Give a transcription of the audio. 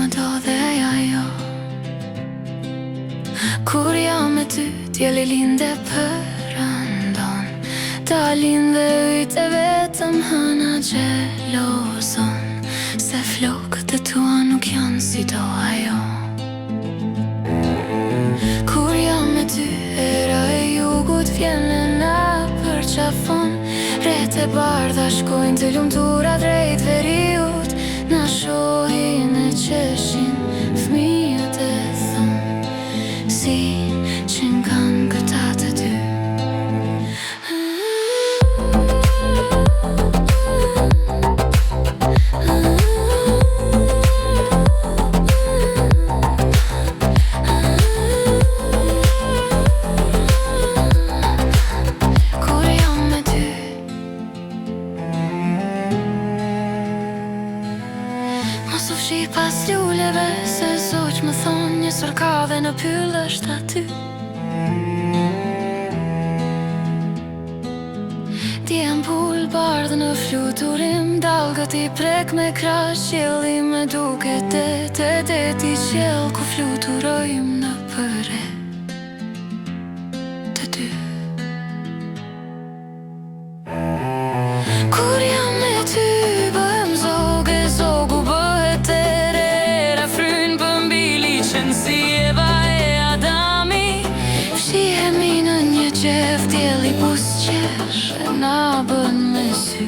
do dhe ajo. Kur jam me ty, djeli linde përëndon. Dalin dhe ujtë e vetëm hëna gjelozon. Se flokët e tua nuk janë si do ajo. Kur jam me ty, era e jugut vjene na përqafon. Rete bardha shkojnë të lumtura drejt veriut. Na shohin e qeshin fëmijët e thonë, si që n'kanë këta të dy. Mos u fshi pas lulleve, se zoq më thonë një sorka dhe në pyll është aty. Ti ampull bardhë në fluturim, dalgët i prek me krash, qelli me duke te ti qell ku fluturojmë në përe të dy. Kur jam me ty, bëhem zoge, zogu bëhet erera, fryn pëmbili qenë si Eva e Adami. Fshihemi në një qef, djeli bus qesh, e na bën me sy.